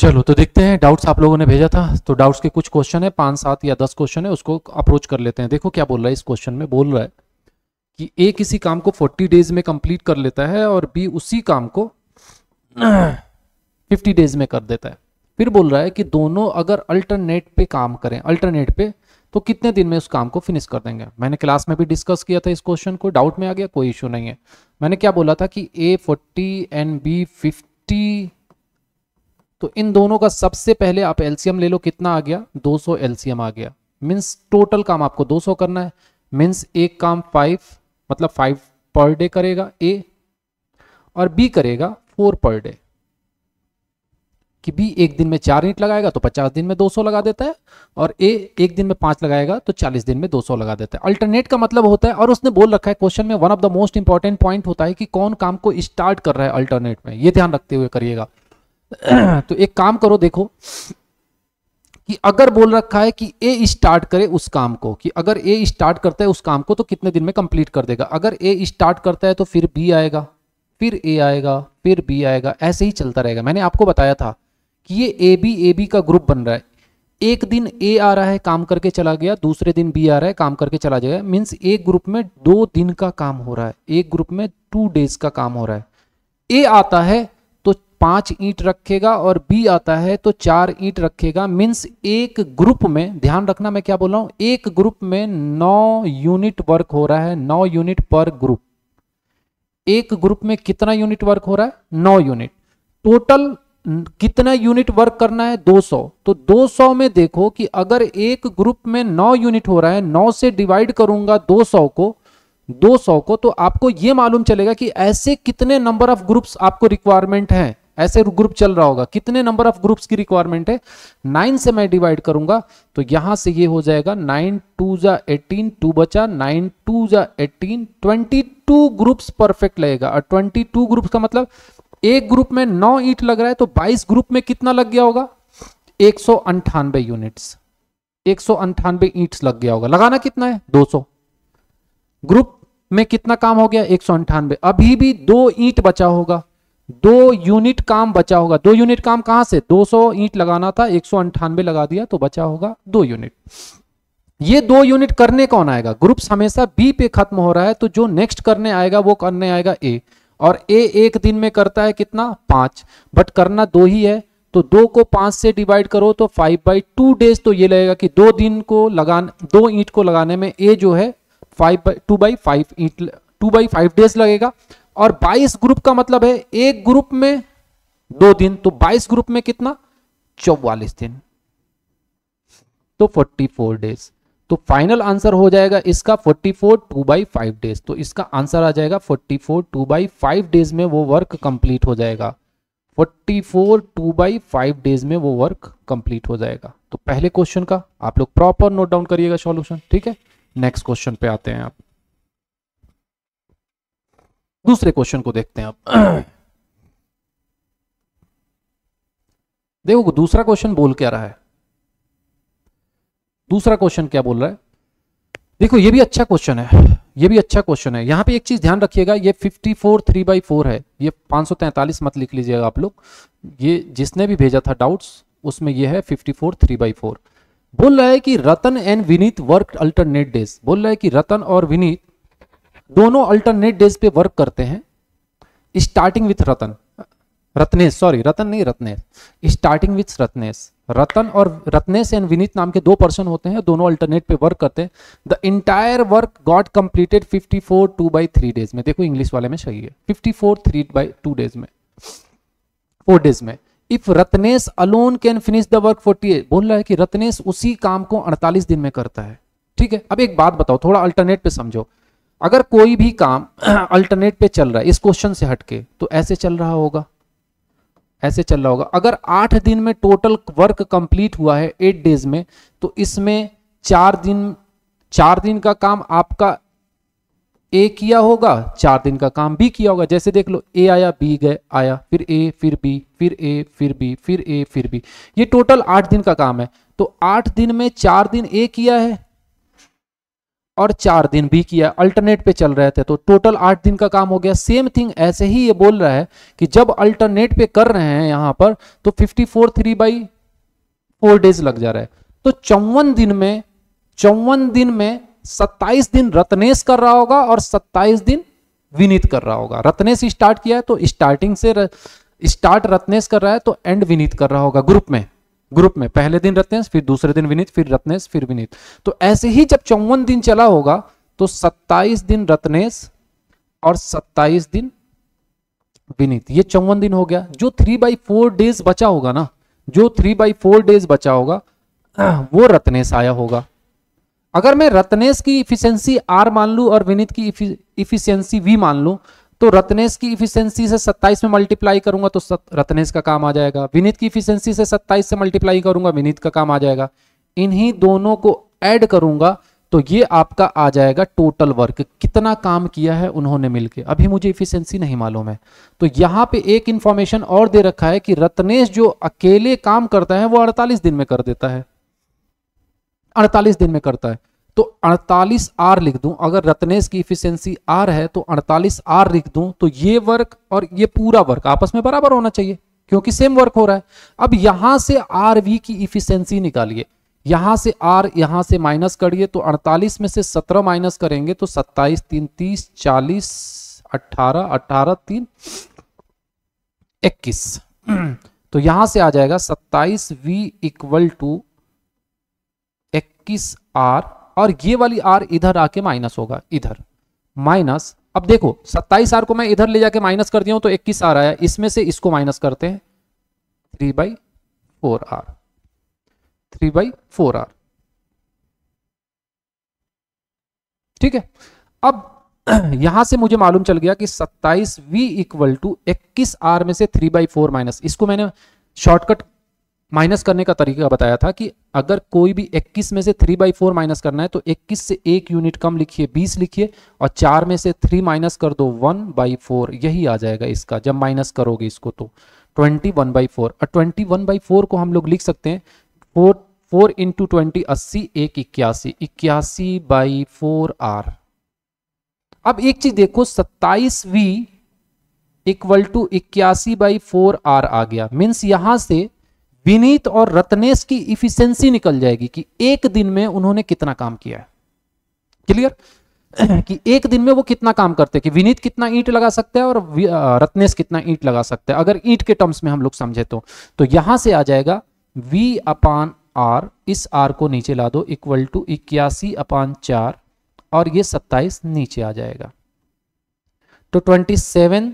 चलो तो देखते हैं, डाउट्स आप लोगों ने भेजा था तो डाउट्स के कुछ क्वेश्चन है, 5 7 या 10 क्वेश्चन है, उसको अप्रोच कर लेते हैं। देखो क्या बोल रहा है इस क्वेश्चन में, बोल रहा है कि ए किसी काम को 40 डेज में कंप्लीट कर लेता है और बी उसी काम को 50 डेज में कर देता है। फिर बोल रहा है कि दोनों अगर अल्टरनेट पे काम करें, अल्टरनेट पे, तो कितने दिन में उस काम को फिनिश कर देंगे। मैंने क्लास में भी डिस्कस किया था इस क्वेश्चन को, डाउट में आ गया, कोई इशू नहीं है। मैंने क्या बोला था कि ए 40 एंड बी 50, तो इन दोनों का सबसे पहले आप एलसीएम ले लो, कितना आ गया 200 एलसीएम आ गया। मीन्स टोटल काम आपको 200 करना है। मीन्स एक काम 5 मतलब 5 पर डे करेगा ए, और बी करेगा 4 पर डे। कि बी एक दिन में 4 ईंट लगाएगा तो 50 दिन में 200 लगा देता है, और ए एक दिन में 5 लगाएगा तो 40 दिन में 200 लगा देता है। अल्टरनेट का मतलब होता है, और उसने बोल रखा है क्वेश्चन में, one of the most important point होता है कि कौन काम को स्टार्ट कर रहा है अल्टरनेट में, ये ध्यान रखते हुए करिएगा। तो एक काम करो, देखो कि अगर बोल रखा है कि ए स्टार्ट करे उस काम को, कि अगर ए स्टार्ट करता है उस काम को तो कितने दिन में कंप्लीट कर देगा। अगर ए स्टार्ट करता है तो फिर बी आएगा, फिर ए आएगा, फिर बी आएगा, ऐसे ही चलता रहेगा। मैंने आपको बताया था कि ये ए बी का ग्रुप बन रहा है। एक दिन ए आ रहा है काम करके चला गया, दूसरे दिन बी आ रहा है काम करके चला जाएगा। मीन्स एक ग्रुप में 2 दिन का काम हो रहा है, एक ग्रुप में 2 डेज का काम हो रहा है। ए आता है तो 5 ईंट रखेगा और बी आता है तो 4 ईंट रखेगा। मीन्स एक ग्रुप में, ध्यान रखना मैं क्या बोल रहा हूं, एक ग्रुप में 9 यूनिट वर्क हो रहा है, 9 यूनिट पर ग्रुप। एक ग्रुप में कितना यूनिट वर्क हो रहा है, 9 यूनिट। टोटल कितना यूनिट वर्क करना है, 200। तो 200 में देखो कि अगर एक ग्रुप में 9 यूनिट हो रहा है, 9 से डिवाइड करूंगा 200 को, तो आपको यह मालूम चलेगा कि ऐसे कितने नंबर ऑफ ग्रुप्स आपको रिक्वायरमेंट है। ऐसे ग्रुप चल रहा होगा, कितने नंबर ऑफ ग्रुप्स की रिक्वायरमेंट है, 9 से मैं डिवाइड करूंगा तो यहां से ये हो जाएगा 9 2 जा 18, 2 बचा, 9 2 जा 18, 22 ग्रुप्स परफेक्ट लगेगा। और 22 ग्रुप्स का मतलब एक ग्रुप में 9 ईंट लग रहा है तो 22 ग्रुप में कितना लग गया होगा, 198 यूनिट्स, 198 ईंट्स लग गया होगा। लगाना कितना है, 200। ग्रुप में कितना काम हो गया, 198। अभी भी 2 ईंट बचा होगा, 2 यूनिट काम बचा होगा। 2 यूनिट काम कहां से, 200 ईंट लगाना था, 198 लगा दिया तो बचा होगा 2 यूनिट। ये 2 यूनिट करने कौन आएगा, ग्रुप्स हमेशा बी पे खत्म हो रहा है तो जो नेक्स्ट करने आएगा वो करने आएगा ए। और ए एक दिन में करता है कितना, 5, बट करना 2 ही है तो 2 को 5 से डिवाइड करो तो 5/2 डेज। तो ये लगेगा कि 2 दिन को लगाने, 2 ईंट को लगाने में ए जो है 2/5 ईंट, 2/5 डेज लगेगा। और 22 ग्रुप का मतलब है एक ग्रुप में 2 दिन, तो 22 ग्रुप में कितना, 44 दिन, तो 44 डेज। तो फाइनल आंसर हो जाएगा इसका 44 2/5 डेज। तो इसका आंसर आ जाएगा 44 2/5 डेज में वो वर्क कंप्लीट हो जाएगा। 44 2/5 डेज में वो वर्क कंप्लीट हो जाएगा। तो पहले क्वेश्चन का आप लोग प्रॉपर नोट डाउन करिएगा सॉल्यूशन, ठीक है। नेक्स्ट क्वेश्चन पे आते हैं आप, दूसरे क्वेश्चन को देखते हैं आप। देखो दूसरा क्वेश्चन बोल क्या रहा है, दूसरा क्वेश्चन क्या बोल रहा है, देखो ये भी अच्छा क्वेश्चन है, ये भी अच्छा क्वेश्चन है। यहां पे एक चीज ध्यान रखिएगा, ये 54 3/4 है, ये 543 मत लिख लीजिएगा आप लोग। ये जिसने भी भेजा था डाउट्स उसमें ये है 54 3/4। बोल रहा है कि Ratan and Vineet work alternate days. बोल रहा है कि रतन और विनीत दोनों अल्टरनेट डेज पे वर्क करते हैं, स्टार्टिंग विथ रत्नेश, सॉरी रतन नहीं रत्नेश, स्टार्टिंग विथ रत्नेश। रतन और रत्नेश एंड विनीत नाम के 2 पर्सन होते हैं, दोनों अल्टरनेट पे वर्क करते हैं। The entire work got completed 54 2/3 days में। देखो इंग्लिश वाले में सही है, 54 3/2 डेज में, 4 डेज में। If Ratnesh alone can finish the work 48, बोल रहा है कि रत्नेश उसी काम को 48 दिन में करता है, ठीक है। अब एक बात बताओ, थोड़ा अल्टरनेट पे समझो। अगर कोई भी काम अल्टरनेट पे चल रहा है इस क्वेश्चन से हटके, तो ऐसे चल रहा होगा, ऐसे चल रहा होगा। अगर 8 दिन में टोटल वर्क कंप्लीट हुआ है 8 डेज में, तो इसमें 4 दिन का काम आपका ए किया होगा, 4 दिन का काम बी किया होगा। जैसे देख लो, ए आया, बी गए, आया, फिर ए, फिर बी, फिर ए, फिर बी, फिर ए, फिर बी। ये टोटल 8 दिन का काम है। तो 8 दिन में 4 दिन ए किया है और 4 दिन भी किया, अल्टरनेट पे चल रहे थे तो टोटल 8 दिन का काम हो गया। सेम थिंग ऐसे ही ये बोल रहा है कि जब अल्टरनेट पे कर रहे हैं यहां पर तो 54 3/4 डेज लग जा रहा है। तो 54 दिन में 27 दिन रत्नेश कर रहा होगा और 27 दिन विनीत कर रहा होगा। रत्नेश स्टार्ट किया है तो स्टार्टिंग से स्टार्ट रत्नेश कर रहा है तो एंड विनीत कर रहा होगा ग्रुप में पहले दिन रत्नेश, फिर दूसरे दिन विनीत, फिर रत्नेश, फिर विनीत। तो ऐसे ही जब 54 दिन चला होगा तो 27 दिन रत्नेश और 27 दिन विनीत, ये 54 दिन हो गया। जो 3/4 डेज बचा होगा ना, जो 3/4 डेज बचा होगा वो रत्नेश आया होगा। अगर मैं रत्नेश की इफिशियंसी R मान लूं और विनीत की इफिशियंसी V मान लूं तो रत्नेश की इफिशियंसी से 27 में मल्टीप्लाई करूंगा तो रत्नेश का काम आ जाएगा, विनीत की इफिशियंसी से 27 से मल्टीप्लाई करूंगा विनीत का काम आ जाएगा। इन्हीं दोनों को ऐड करूंगा तो ये आपका आ जाएगा टोटल वर्क, कितना काम किया है उन्होंने मिलके। अभी मुझे इफिशियंसी नहीं मालूम है। तो यहाँ पे एक इंफॉर्मेशन और दे रखा है कि रत्नेश जो अकेले काम करता है वो 48 दिन में कर देता है, 48 दिन में करता है। तो 48 R लिख दूं, अगर रत्नेश की इफिशियंसी R है तो 48 R लिख दूं तो ये वर्क और ये पूरा वर्क आपस में बराबर होना चाहिए क्योंकि सेम वर्क हो रहा है। अब यहां से RV की इफिशियंसी निकालिए, यहां से R यहां से माइनस करिए तो 48 में से 17 माइनस करेंगे तो 27 3 30 40 18 18 3 21 तो यहां से आ जाएगा 27V इक्वल टू 21 R और ये वाली R इधर आके माइनस होगा, इधर माइनस। अब देखो 27 R को मैं इधर ले जाके माइनस कर दिया हूं तो 21 R आया, इसमें से इसको माइनस करते हैं 3/4 R, 3/4 R। ठीक है। अब यहां से मुझे मालूम चल गया कि 27V इक्वल टू 21 R में से 3/4 माइनस, इसको मैंने शॉर्टकट माइनस करने का तरीका बताया था कि अगर कोई भी 21 में से 3/4 माइनस करना है तो 21 से 1 यूनिट कम लिखिए 20 लिखिए और 4 में से 3 माइनस कर दो 1/4, यही आ जाएगा इसका जब माइनस करोगे इसको तो 21/4। और 21/4 को हम लोग लिख सकते हैं 4 इंटू 20 80 1 81, 81/4 R। अब एक चीज देखो 27V इक्वल टू 81/4 R आ गया, मीन्स यहां से विनीत और रत्नेश की इफिशियंसी निकल जाएगी कि एक दिन में उन्होंने कितना काम किया है। क्लियर कि एक दिन में वो कितना काम करते हैं, कि विनीत कितना ईंट लगा सकता है और रत्नेश कितना ईंट लगा सकता है, अगर ईंट के टर्म्स में हम लोग समझे तो यहां से आ जाएगा V/R, इस R को नीचे ला दो इक्वल टू 81/4 और ये 27 नीचे आ जाएगा तो 27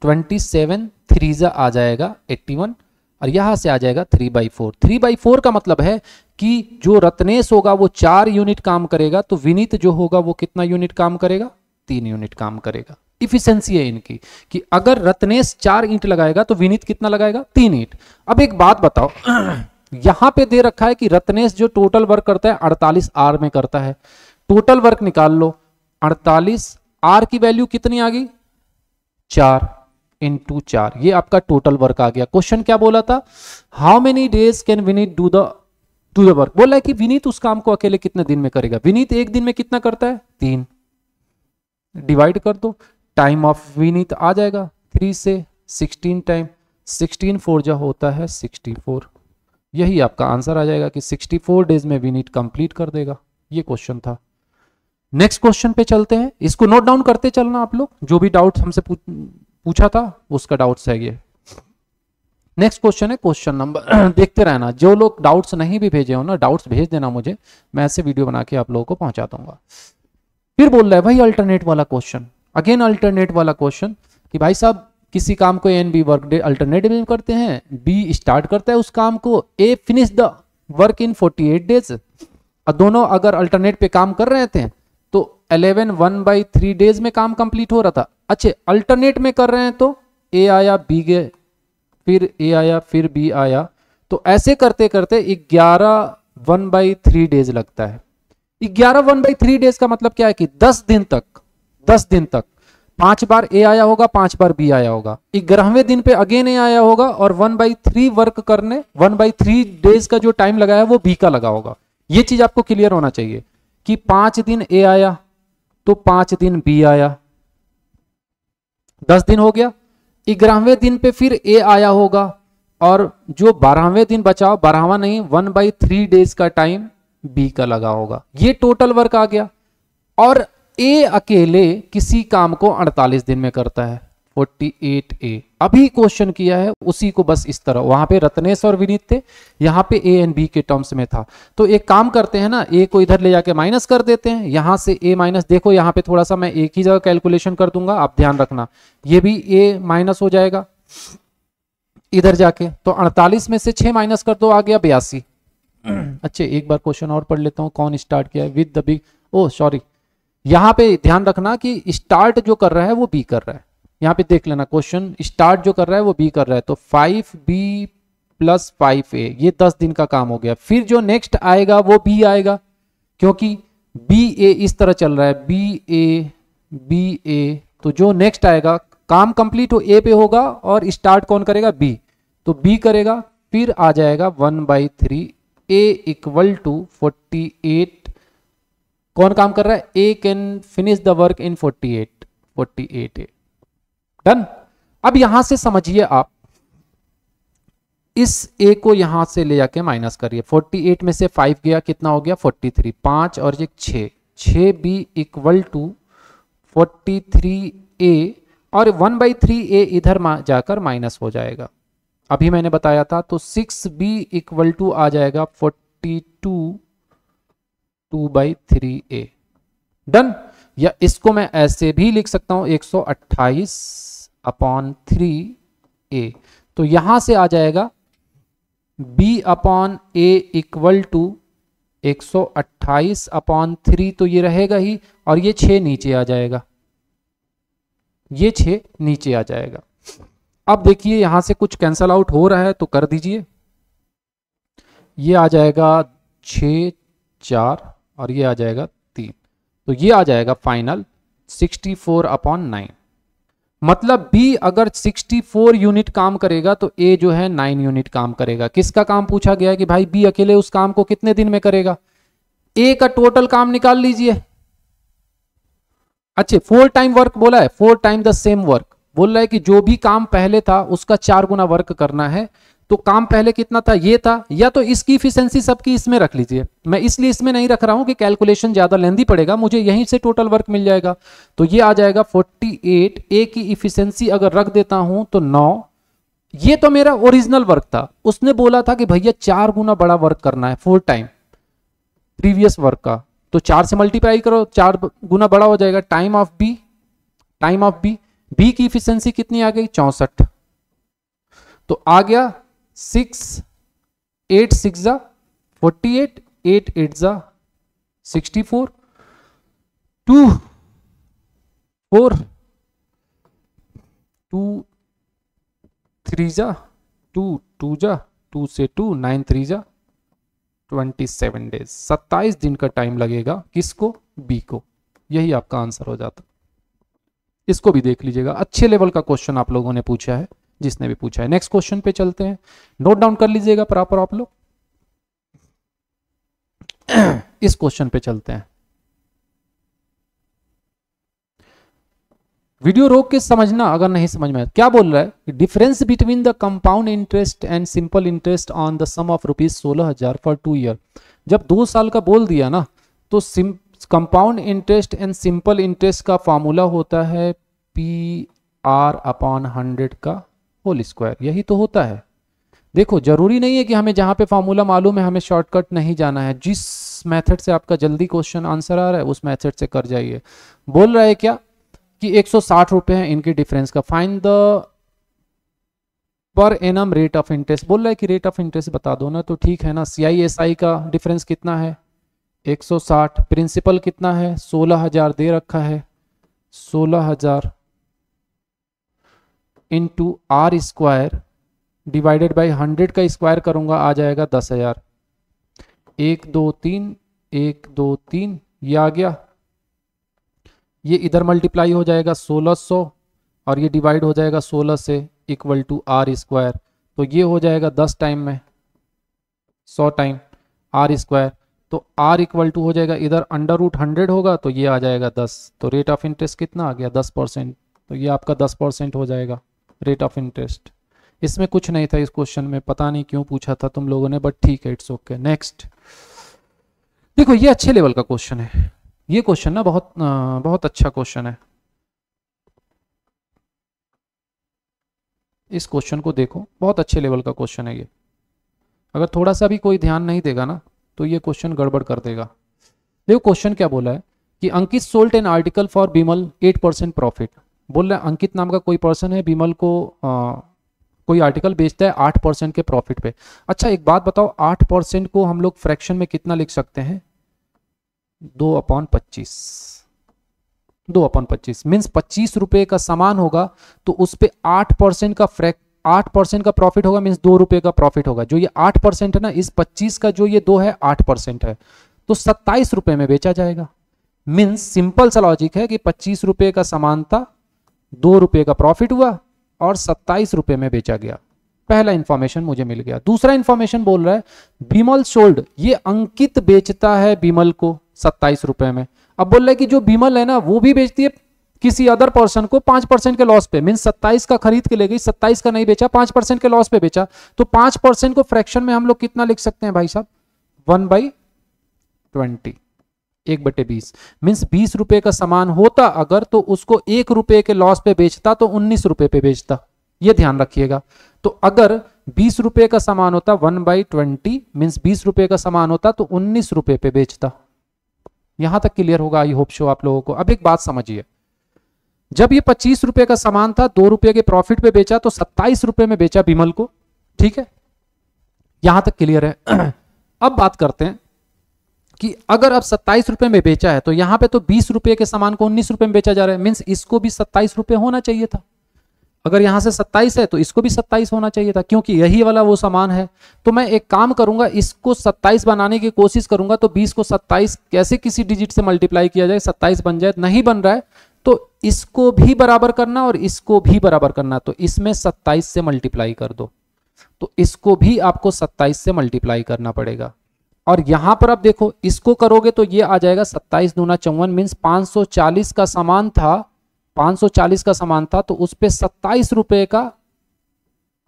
3 आ जाएगा 81 और यहां से आ जाएगा 3/4। 3/4 का मतलब है कि जो रत्नेश होगा वो 4 यूनिट काम करेगा तो विनीत जो होगा वो कितना यूनिट काम करेगा, 3 यूनिट काम करेगा। इफिशियंसी है इनकी कि अगर रत्नेश 4 ईंट लगाएगा तो विनीत कितना लगाएगा, 3 ईंट। अब एक बात बताओ यहां पे दे रखा है कि रत्नेश जो टोटल वर्क करता है 48 R में करता है, टोटल वर्क निकाल लो 48 R की वैल्यू कितनी आ गई 4 इंटू 4, ये आपका टोटल वर्क आ गया। क्वेश्चन क्या बोला था, how many days can Vineet do the work, बोला है कि विनीत उस काम को अकेले कितने दिन में करेगा। विनीत एक दिन में कितना करता है 3, डिवाइड कर दो, टाइम ऑफ विनीत आ जाएगा 3 से 16 टाइम, 16 4 जो होता है 64, यही आपका आंसर आ जाएगा कि 64 डेज में विनीत कंप्लीट कर देगा। ये क्वेश्चन था। नेक्स्ट क्वेश्चन पे चलते हैं, इसको नोट डाउन करते चलना आप लोग, जो भी डाउट हमसे पूछा था उसका डाउट्स है ये। नेक्स्ट क्वेश्चन है क्वेश्चन नंबर देखते रहना, जो लोग डाउट्स नहीं भी भेजे हो ना डाउट्स भेज देना मुझे, मैं ऐसे वीडियो बना के आप लोगों को पहुंचा दूंगा। फिर बोल रहा है भाई अल्टरनेट वाला क्वेश्चन, अगेन अल्टरनेट वाला क्वेश्चन कि भाई साहब किसी काम को A and B work day alternative में करते हैं, B स्टार्ट करता है उस काम को, A finish the work in 48 days, और दोनों अगर अल्टरनेट पे काम कर रहे थे तो 11 1/3 डेज में काम कंप्लीट हो रहा था। अच्छे अल्टरनेट में कर रहे हैं तो A आया B गए, फिर A आया फिर B आया, तो ऐसे करते करते 11 1/3 डेज लगता है। 11 1/3 डेज का मतलब क्या है कि 10 दिन तक 5 बार A आया होगा, 5 बार B आया होगा, 11वें दिन पे अगेन A आया होगा और 1/3 वर्क करने 1/3 डेज का जो टाइम लगा है वो B का लगा होगा। ये चीज आपको क्लियर होना चाहिए कि 5 दिन ए आया तो 5 दिन बी आया, 10 दिन हो गया। 11वें दिन पे फिर ए आया होगा और जो 12वें दिन बचा, 12वां नहीं 1/3 डेज का टाइम बी का लगा होगा। ये टोटल वर्क आ गया। और ए अकेले किसी काम को 48 दिन में करता है, 48A। अभी क्वेश्चन किया है उसी को बस इस तरह, वहां पे रत्नेश और विनीत थे, यहाँ पे ए एंड बी के टर्म्स में था। तो एक काम करते हैं ना, ए को इधर ले जाके माइनस कर देते हैं, यहां से ए माइनस, देखो यहाँ पे थोड़ा सा मैं एक ही जगह कैलकुलेशन कर दूंगा, आप ध्यान रखना, ये भी ए माइनस हो जाएगा इधर जाके। तो 48 में से 6 माइनस कर दो, आ गया 82। अच्छा एक बार क्वेश्चन और पढ़ लेता हूँ, कौन स्टार्ट किया है with the B, oh sorry, यहां पे ध्यान रखना कि स्टार्ट जो कर रहा है वो बी कर रहा है। यहां पे देख लेना क्वेश्चन, स्टार्ट जो कर रहा है वो बी कर रहा है, तो 5B + 5A, ये 10 दिन का काम हो गया। फिर जो नेक्स्ट आएगा वो बी आएगा, क्योंकि BA इस तरह चल रहा है, BA, तो जो नेक्स्ट आएगा काम कंप्लीट हो ए पे होगा और स्टार्ट कौन करेगा, बी, तो बी करेगा। फिर आ जाएगा 1/3 A = 48। कौन काम कर रहा है, A can finish the work in 48A। Done. अब यहां से समझिए आप, इस ए को यहां से ले जाके माइनस करिए, 48 में से 5 गया, कितना हो गया 43, 5 और ये 6B = 43A, और 1/3A इधर जाकर माइनस हो जाएगा, अभी मैंने बताया था। तो 6B = आ जाएगा 42 2/3A। डन। या इसको मैं ऐसे भी लिख सकता हूं 128/3A। तो यहां से आ जाएगा B/A = 128/3, तो ये रहेगा ही, और ये 6 नीचे आ जाएगा, ये 6 नीचे आ जाएगा। अब देखिए यहां से कुछ कैंसल आउट हो रहा है तो कर दीजिए, ये आ जाएगा 6 4 और ये आ जाएगा 3, तो ये आ जाएगा फाइनल 64/9। मतलब B अगर 64 यूनिट काम करेगा तो A जो है 9 यूनिट काम करेगा। किसका काम पूछा गया है कि भाई B अकेले उस काम को कितने दिन में करेगा, A का टोटल काम निकाल लीजिए। अच्छा 4 टाइम वर्क बोला है, 4 टाइम द सेम वर्क बोल रहा है कि जो भी काम पहले था उसका 4 गुना वर्क करना है। तो काम पहले कितना था, ये था, या तो इसकी इफिशिएंसी सबकी इसमें रख लीजिए, मैं इसलिए इसमें नहीं रख रहा हूं कि कैलकुलेशन ज्यादा लेंदी पड़ेगा, मुझे यहीं से टोटल वर्क मिल जाएगा। तो ये आ जाएगा 48, ए की इफिशिएंसी अगर रख देता हूं तो 9। ये तो मेरा ओरिजिनल वर्क था, उसने बोला था कि भैया 4 गुना बड़ा वर्क करना है, 4 टाइम प्रीवियस वर्क का, तो 4 से मल्टीप्लाई करो, 4 गुना बड़ा हो जाएगा। टाइम ऑफ बी, बी की इफिशिएंसी कितनी आ गई 64, तो आ गया 6 8 6 48, 8 8 64, 2 4 2 3 2 2 2 से 2 9 3 27 डेज, 27 दिन का टाइम लगेगा, किसको, बी को। यही आपका आंसर हो जाता। इसको भी देख लीजिएगा, अच्छे लेवल का क्वेश्चन आप लोगों ने पूछा है, जिसने भी पूछा है। नेक्स्ट क्वेश्चन पे चलते हैं, नोट डाउन कर लीजिएगा प्रॉपर आप लोग। इस क्वेश्चन पे चलते हैं, वीडियो रोक के समझना अगर नहीं समझ में। क्या बोल रहा है, difference between the compound interest and simple interest on the sum of ₹16,000 for 2 year. जब 2 साल का बोल दिया ना, तो compound interest and simple interest का फॉर्मूला होता है PR/100 का होल स्क्वायर, यही तो होता है। देखो जरूरी नहीं है कि हमें जहां पे फॉर्मूला मालूम है हमें शॉर्टकट नहीं जाना है, जिस मेथड से आपका जल्दी क्वेश्चन आंसर आ रहा है उस मेथड से कर जाइए। बोल रहा है क्या कि 160 रुपए हैं इनके डिफरेंस का, find the per annum rate of interest. बोल रहा है कि रेट ऑफ इंटरेस्ट बता दो ना, तो ठीक है ना, CISI का डिफरेंस कितना है 160, प्रिंसिपल कितना है 16,000 दे रखा है, 16,000 into R square divided by 100 का स्क्वायर करूंगा आ जाएगा 10,000। 1 2 3 1 2 3 ये आ गया, ये इधर मल्टीप्लाई हो जाएगा 1600 और ये डिवाइड हो जाएगा 16 से इक्वल टू R स्क्वायर, तो ये हो जाएगा 10 टाइम में 100 टाइम R स्क्वायर। तो R इक्वल टू हो जाएगा, इधर √100 होगा तो ये आ जाएगा 10, तो रेट ऑफ इंटरेस्ट कितना आ गया 10%, तो ये आपका 10% हो जाएगा रेट ऑफ इंटरेस्ट। इसमें कुछ नहीं था इस क्वेश्चन में, पता नहीं क्यों पूछा था तुम लोगों ने, बट ठीक है, इट्स ओके। नेक्स्ट देखो, ये अच्छे लेवल का क्वेश्चन है, ये क्वेश्चन ना बहुत अच्छा क्वेश्चन है। इस क्वेश्चन को देखो, बहुत अच्छे लेवल का क्वेश्चन है ये। अगर थोड़ा सा भी कोई ध्यान नहीं देगा ना तो ये क्वेश्चन गड़बड़ कर देगा। देखो क्वेश्चन क्या बोला है कि Ankit sold an article for Bimal 8% profit. बोल रहा है अंकित नाम का कोई पर्सन है, बिमल को कोई आर्टिकल बेचता है 8% के प्रॉफिट पे। अच्छा एक बात बताओ, 8% को हम लोग फ्रैक्शन में कितना लिख सकते हैं? 2/25। 2/25 मीन्स 25 रुपए का सामान होगा तो उस पर 8% का 8% का प्रॉफिट होगा, मीन्स 2 रुपए का प्रॉफिट होगा। जो ये 8% है ना, इस 25 का जो ये 2 है 8% है, तो 27 रुपए में बेचा जाएगा। मीन्स सिंपल सा लॉजिक है कि 25 रुपए का सामान था, 2 रुपए का प्रॉफिट हुआ और 27 रुपए में बेचा गया। पहला इंफॉर्मेशन मुझे मिल गया। दूसरा इंफॉर्मेशन बोल रहा है बिमल सोल्ड, ये अंकित बेचता है बिमल को 27 रुपए में। अब बोल रहा है कि जो बिमल है ना वो भी बेचती है किसी अदर पर्सन को 5% के लॉस पे, मीन 27 का खरीद के ले गई, 27 का नहीं बेचा, 5% के लॉस पे बेचा। तो 5% को फ्रैक्शन में हम लोग कितना लिख सकते हैं भाई साहब? 1/20, 1/20 मीन्स 20 रुपए का सामान होता अगर तो उसको 1 रुपए के लॉस पे बेचता तो 19 रुपए पे बेचता, ये ध्यान रखिएगा। तो अगर 20 रुपए का सामान होता 1/20 मीन्स 20 रुपए का सामान होता तो 19 रुपए पे बेचता। यहां तक क्लियर होगा, आई होप शो आप लोगों को। अब एक बात समझिए, जब ये 25 रुपए का सामान था, 2 रुपए के प्रॉफिट पे बेचा तो 27 रुपए में बेचा बिमल को, ठीक है, यहां तक क्लियर है। अब बात करते हैं कि अगर अब 27 रुपए में बेचा है तो यहां पे तो 20 रुपए के सामान को 19 रुपए में बेचा जा रहा है, मीन्स इसको भी 27 रुपए होना चाहिए था। अगर यहां से 27 है तो इसको भी 27 होना चाहिए था, क्योंकि यही वाला वो सामान है। तो मैं एक काम करूंगा, इसको 27 बनाने की कोशिश करूंगा, तो 20 को 27 कैसे किसी डिजिट से मल्टीप्लाई किया जाए 27 बन जाए, नहीं बन रहा है तो इसको भी बराबर करना और इसको भी बराबर करना, तो इसमें 27 से मल्टीप्लाई कर दो, तो इसको भी आपको 27 से मल्टीप्लाई करना पड़ेगा। और यहां पर आप देखो, इसको करोगे तो ये आ जाएगा 27 दूना 54 मीन्स 540 का सामान था, 540 का सामान था तो उस पे 27 रुपए का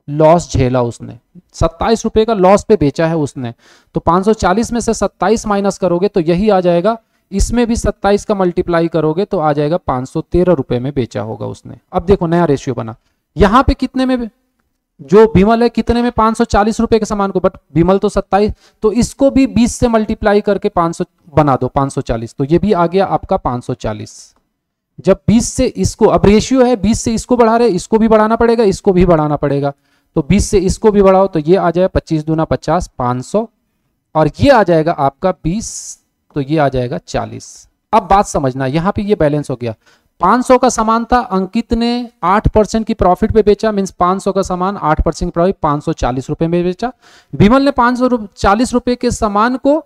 लॉस झेला उसने, 27 रुपए का लॉस पे बेचा है उसने। तो 540 में से 27 माइनस करोगे तो यही आ जाएगा, इसमें भी 27 का मल्टीप्लाई करोगे तो आ जाएगा 513 रुपए में बेचा होगा उसने। अब देखो नया रेशियो बना, यहां पे कितने में जो बिमल है कितने में 540 रुपए के सामान को, बट बिमल तो 27, तो इसको भी 20 से मल्टीप्लाई करके 500 बना दो 540, तो ये भी आ गया आपका 540। जब 20 से इसको, अब रेशियो है 20 से इसको बढ़ा रहे, इसको भी बढ़ाना पड़ेगा, इसको भी बढ़ाना पड़ेगा, तो 20 से इसको भी बढ़ाओ तो ये आ जाए 25 दूना 50 500, और ये आ जाएगा आपका 20, तो ये आ जाएगा 40। अब बात समझना, यहां पे ये बैलेंस हो गया। 500 का सामान था, अंकित ने 8% की प्रॉफिट पे बेचा, मींस 500 का सामान 8% की प्रॉफिट 540 रुपए में बेचा। विमल ने 540 रुपए के सामान को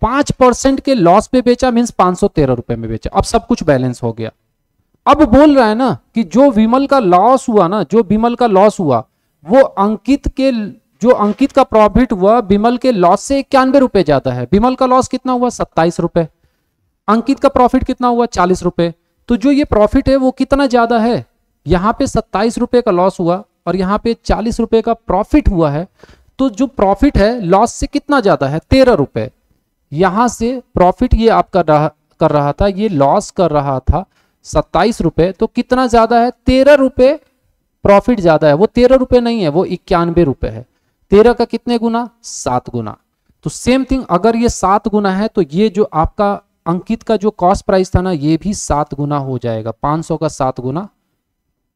5% के लॉस पे बेचा, मींस 513 रुपए में बेचा। अब सब कुछ बैलेंस हो गया। अब बोल रहा है ना कि जो विमल का लॉस हुआ ना, जो विमल का लॉस हुआ वो अंकित के, जो अंकित का प्रॉफिट हुआ विमल के लॉस से 91 रुपए ज्यादा है। विमल का लॉस कितना हुआ 27 रुपए, अंकित का प्रॉफिट कितना हुआ 40 रुपए, तो जो ये प्रॉफिट है वो कितना ज्यादा है, यहां पे 27 रुपए का लॉस हुआ और यहां पे 40 रुपए का प्रॉफिट हुआ है, तो जो प्रॉफिट है लॉस से कितना ज्यादा है 13 रुपए। यहां से प्रॉफिट ये आप कर रहा था, ये लॉस कर रहा था 27 रुपए, तो कितना ज्यादा है 13 रुपए प्रॉफिट ज्यादा है। वो 13 रुपए नहीं है, वो 91 रुपए है। 13 का कितने गुना 7 गुना। तो सेम थिंग, अगर ये 7 गुना है तो ये जो आपका अंकित का जो कॉस्ट प्राइस था ना ये भी 7 गुना हो जाएगा। 500 का 7 गुना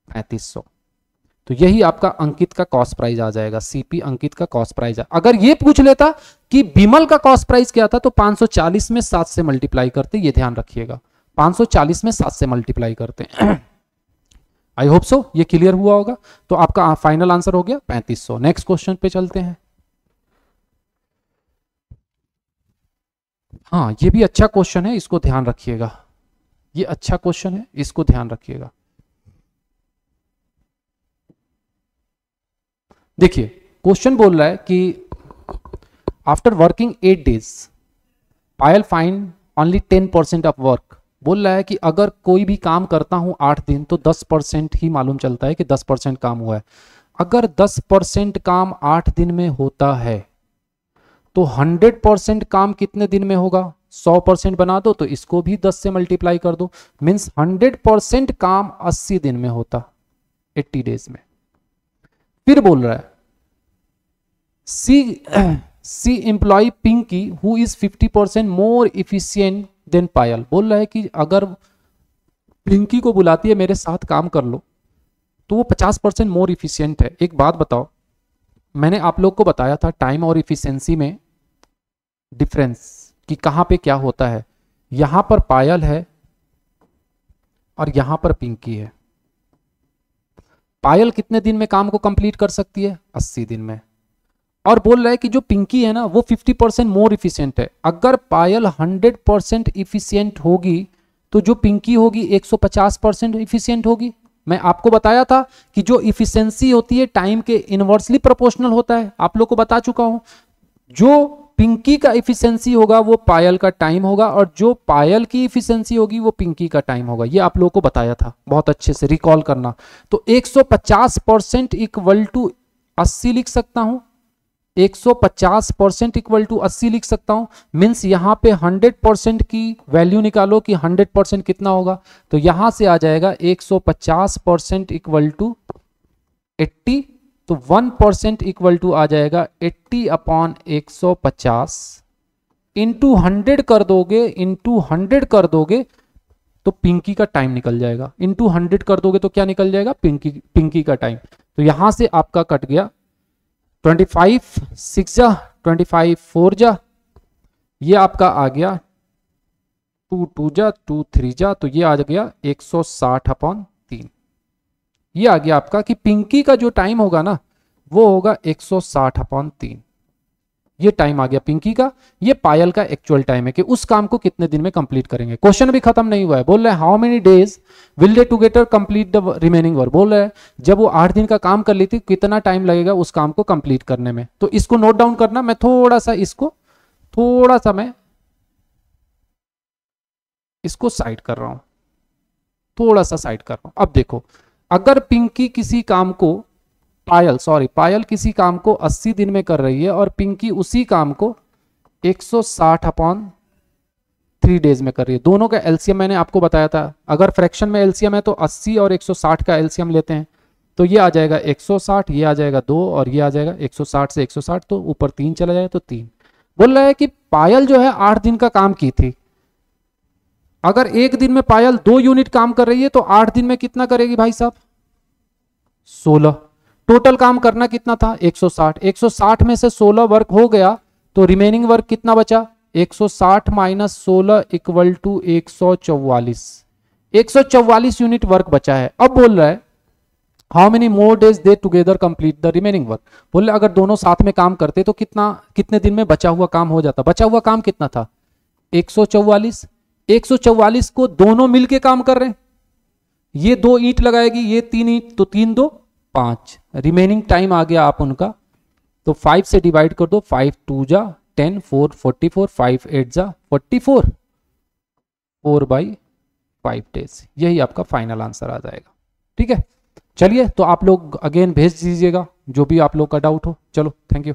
3500, तो यही आपका अंकित का कॉस्ट प्राइस आ जाएगा। सीपी अंकित का कॉस्ट प्राइस। अगर ये पूछ लेता कि बिमल का कॉस्ट प्राइस क्या था तो 540 में 7 से मल्टीप्लाई करते, ये ध्यान रखिएगा 540 में 7 से मल्टीप्लाई करते। आई होप सो ये क्लियर हुआ होगा। तो आपका फाइनल आंसर हो गया 3500। नेक्स्ट क्वेश्चन पे चलते हैं। हाँ ये भी अच्छा क्वेश्चन है, इसको ध्यान रखिएगा, ये अच्छा क्वेश्चन है, इसको ध्यान रखिएगा। देखिए क्वेश्चन बोल रहा है कि after working 8 days Payal find only 10% of work. बोल रहा है कि अगर कोई भी काम करता हूं 8 दिन तो 10% ही मालूम चलता है कि 10% काम हुआ है। अगर 10% काम 8 दिन में होता है तो 100% काम कितने दिन में होगा? 100% बना दो तो इसको भी 10 से मल्टीप्लाई कर दो, मीन्स 100% काम 80 दिन में होता, 80 डेज में। फिर बोल रहा है C employ Pinki who is 50% more efficient than Payal. बोल रहा है कि अगर पिंकी को बुलाती है मेरे साथ काम कर लो तो वो 50% मोर इफिशियंट है। एक बात बताओ, मैंने आप लोग को बताया था टाइम और इफिशियंसी में डिफरेंस कि कहां पे क्या होता है। यहां पर पायल है और यहां पर पिंकी है। पायल कितने दिन में काम को कंप्लीट कर सकती है? 80 दिन में। और बोल रहा है कि जो पिंकी है ना वो 50% मोर इफिशियंट है। अगर पायल 100% इफिशियंट होगी तो जो पिंकी होगी 150% इफिशियंट होगी। मैं आपको बताया था कि जो इफिशियंसी होती है टाइम के इनवर्सली प्रोपोर्शनल होता है, आप लोग को बता चुका हूं। जो पिंकी का इफिशियंसी होगा वो पायल का टाइम होगा, और जो पायल की इफिशियंसी होगी वो पिंकी का टाइम होगा। ये आप लोगों को बताया था, बहुत अच्छे से रिकॉल करना। तो 150% इक्वल टू 80 लिख सकता हूं, 150% इक्वल टू 80 लिख सकता हूं। मीन्स यहां पे 100% की वैल्यू निकालो कि 100% कितना होगा, तो यहां से आ जाएगा 150% इक्वल टू 80, तो 1% इक्वल टू आ जाएगा 80/150 इंटू 100 कर दोगे, इंटू 100 कर दोगे तो पिंकी का टाइम निकल जाएगा। इंटू 100 कर दोगे तो क्या निकल जाएगा? पिंकी का टाइम। तो यहां से आपका कट गया 25 6 जा, 25 4 जा, ये आपका आ गया 2 2 जा, 2 3 जा, तो ये आ गया 160/3। ये आ गया आपका कि पिंकी का जो टाइम होगा ना वो होगा 160/3। ये टाइम आ गया पिंकी का। ये पायल का एक्चुअल टाइम है कि उस काम को कितने दिन में कंप्लीट करेंगे। क्वेश्चन भी खत्म नहीं हुआ है। बोल रहे हैं how many days will they together complete the remaining work. बोल रहे हैं जब वो 8 दिन का काम कर ली थी कितना टाइम लगेगा उस काम को कंप्लीट करने में। तो इसको नोट डाउन करना। मैं थोड़ा सा मैं इसको साइड कर रहा हूं, थोड़ा सा साइड कर रहा हूं। अब देखो, अगर पिंकी किसी काम को पायल किसी काम को 80 दिन में कर रही है और पिंकी उसी काम को 160/3 डेज में कर रही है। दोनों का एलसीएम मैंने आपको बताया था। अगर फ्रैक्शन में एलसीएम है तो 80 और 160 का एलसीएम लेते हैं, तो ये आ जाएगा 160, ये आ जाएगा 2 और ये आ जाएगा 160 से 160, तो ऊपर 3 चला जाए तो 3। बोल रहा है कि पायल जो है 8 दिन का काम की थी। अगर एक दिन में पायल 2 यूनिट काम कर रही है तो 8 दिन में कितना करेगी भाई साहब? 16। टोटल काम करना कितना था? 160। 160 में से 16 वर्क हो गया तो रिमेनिंग वर्क कितना बचा? 160 minus 16 equal to 144। 144 unit work बचा है। अब बोल रहा है how many more days they together complete the remaining work. बोल रहे अगर दोनों साथ में काम करते तो कितने दिन में बचा हुआ काम हो जाता? बचा हुआ काम कितना था? 144। 144 को दोनों मिलके काम कर रहे हैं। ये 2 ईंट लगाएगी, ये 3 ईंट, तो 3 2 5। रिमेनिंग टाइम आ गया आप उनका, तो 5 से डिवाइड कर दो। 5 2 जा 10, 4 44, 5 8 जा 44, 4/5 डेज। यही आपका फाइनल आंसर आ जाएगा। ठीक है, चलिए तो आप लोग अगेन भेज दीजिएगा जो भी आप लोग का डाउट हो। चलो, थैंक यू।